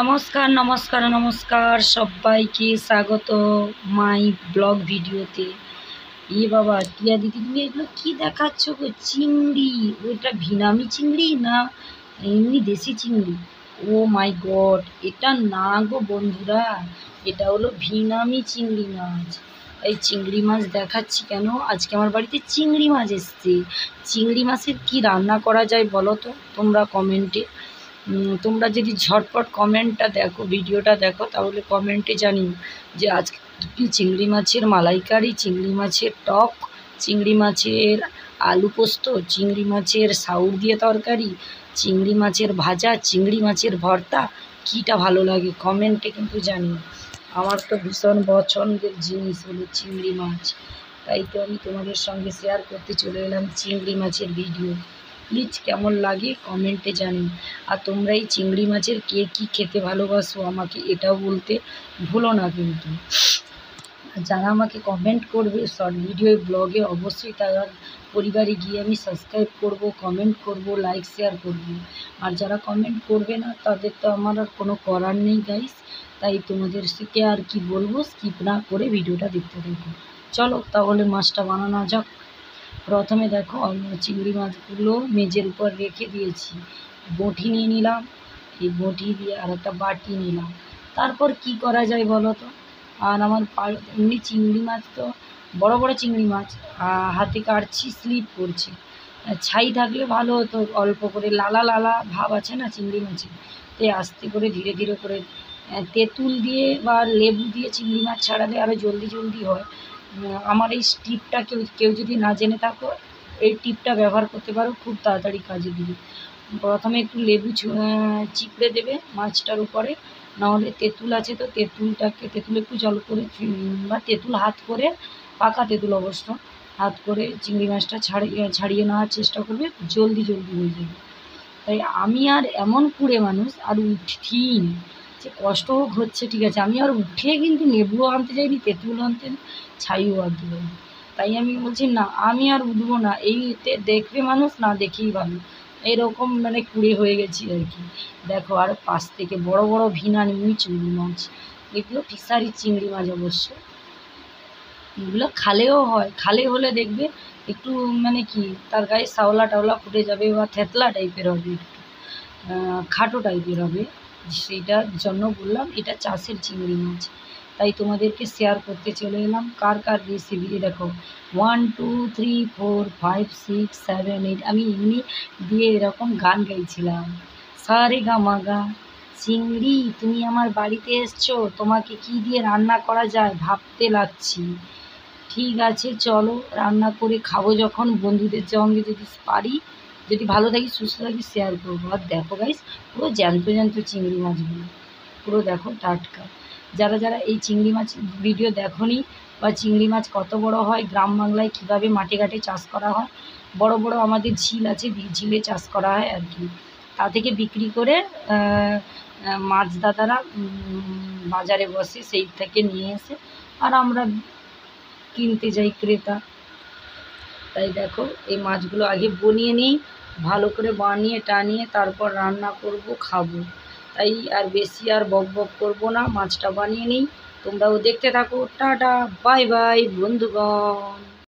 নমস্কার নমস্কার নমস্কার সবাইকে স্বাগত মাই ব্লগ ভিডিওতে। বাবা টিয়া দিদি, তুমি এগুলো কি দেখাচ্ছ গো? চিংড়ি? ওইটা ভিনামি চিংড়ি না এমনি দেশি চিংড়ি? ও মাই গড, এটা না গো বন্ধুরা, এটা হলো ভিনামি চিংড়ি মাছ। এই চিংড়ি মাছ দেখাচ্ছি কেন, আজকে আমার বাড়িতে চিংড়ি মাছ এসছে। চিংড়ি মাছের কি রান্না করা যায় বলো তো তোমরা কমেন্টে। তোমরা যদি ঝটপট কমেন্টটা দেখো, ভিডিওটা দেখো, তাহলে কমেন্টে জানিও যে আজকে কি চিংড়ি মাছের মালাইকারি, চিংড়ি মাছের টক, চিংড়ি মাছের আলু পোস্ত, চিংড়ি মাছের সাউর দিয়ে তরকারি, চিংড়ি মাছের ভাজা, চিংড়ি মাছের ভর্তা, কীটা ভালো লাগে কমেন্টে কিন্তু জানিও। আমার তো ভীষণ পছন্দের জিনিস হলো চিংড়ি মাছ, তাই তো আমি তোমাদের সঙ্গে শেয়ার করতে চলে এলাম চিংড়ি মাছের ভিডিও। প্লিজ কেমন লাগে কমেন্টে জানিও। আর তোমরা এই চিংড়ি মাছের কে কী খেতে ভালোবাসো আমাকে এটাও বলতে ভুলো না কিন্তু। যারা আমাকে কমেন্ট করবে শর্ট ভিডিও ব্লগে, অবশ্যই তারা পরিবারে গিয়ে আমি সাবস্ক্রাইব করব, কমেন্ট করব, লাইক শেয়ার করব। আর যারা কমেন্ট করবে না তাদের তো আমার আর কোনো করার নেই গাইস। তাই তোমাদের সাথে আর কি বলবো, স্কিপ না করে ভিডিওটা দেখতে থাকো। চলো তাহলে মাছটা বানানো যাক। প্রথমে দেখো আমি চিংড়ি মাছগুলো মেজের উপর রেখে দিয়েছি, বঁটি নিয়ে নিলাম, এই বঁটি দিয়ে আর একটা বাটি নিলাম। তারপর কি করা যায় বলো তো। আর আমার এমনি চিংড়ি মাছ তো বড় বড় চিংড়ি মাছ, হাতে কাটছি স্লিপ করছে। ছাই থাকলে ভালো হতো, অল্প করে লালা লালা ভাব আছে না চিংড়ি মাছে, তাই আস্তে করে ধীরে ধীরে করে তেঁতুল দিয়ে বা লেবু দিয়ে চিংড়ি মাছ ছাড়ালে আরও জলদি জলদি হয়। আমার এই টিপটা কেউ কেউ যদি না জেনে থাকো, এই টিপটা ব্যবহার করতে পারো, খুব তাড়াতাড়ি কাজে দিবে। প্রথমে একটু লেবু চিপড়ে দেবে মাছটার উপরে, নাহলে তেঁতুল আছে তো তেঁতুল একটু জল করে বা তেঁতুল হাত করে, পাকা তেঁতুল অবশ্য, হাত করে চিংড়ি মাছটা ছাড়িয়ে নেওয়ার চেষ্টা করবে, জলদি জলদি হয়ে যাবে। তাই আমি আর এমন কুঁড়ে মানুষ আর উঠিই নি, যে কষ্ট হোক হচ্ছে ঠিক আছে, আমি আর উঠে কিন্তু লেবুও আনতে যাইনি, তেঁতুলও আনতে, ছাইও আনতে যাইনি। তাই আমি বলছি না, আমি আর উঠবো না, এইতে দেখবে মানুষ, না দেখেই ভালো, এরকম মানে কুঁড়ে হয়ে গেছি আর কি। দেখো আর পাশ থেকে বড় বড় ভিনানি চিংড়ি মাছ, এগুলো ফিশারির চিংড়ি মাছ অবশ্য। এগুলো খালেও হয়, খালে হলে দেখবে একটু মানে কি তার গায়ে শ্যাওলা টাওলা ফুটে যাবে বা থেতলা টাইপের হবে, একটু খাটো টাইপের হবে, সেইটার জন্য বললাম এটা চাষের চিংড়ি মাছ। তাই তোমাদেরকে শেয়ার করতে চলে এলাম কার কার রেসিপি। দেখো 1 2 3 4 5 6 7 8, আমি এমনি দিয়ে এরকম গান গাইছিলাম, সারে গা মাগা। চিংড়ি তুমি আমার বাড়িতে এসছো, তোমাকে কি দিয়ে রান্না করা যায় ভাবতে লাগছি। ঠিক আছে চলো রান্না করে খাবো যখন, বন্ধুদের সঙ্গে যদি পারি, যদি ভালো থাকি সুস্থ থাকি শেয়ার করবো। আর দেখো গাইস, পুরো জ্যান্ত জ্যান্ত চিংড়ি মাছগুলো, পুরো দেখো টাটকা। যারা যারা এই চিংড়ি মাছ ভিডিও দেখোনি, বা চিংড়ি মাছ কত বড় হয় গ্রাম বাংলায়, কীভাবে মাঠে ঘাটে চাষ করা হয়, বড় বড় আমাদের ঝিল আছে, ঝিলে চাষ করা হয় আর কি, তা থেকে বিক্রি করে মাছ দাদারা বাজারে বসে, সেই থেকে নিয়ে এসে আর আমরা কিনতে যাই ক্রেতা। তাই দেখো এই মাছগুলো আগে বনিয়ে নিই, ভালো করে বানিয়ে টানিয়ে তারপর রান্না করব, খাবো। তাই আর বেশি আর বক বক করবো না, মাছটা বানিয়ে নিই, তোমরাও দেখতে থাকো। টাটা বাই বাই বন্ধুগণ।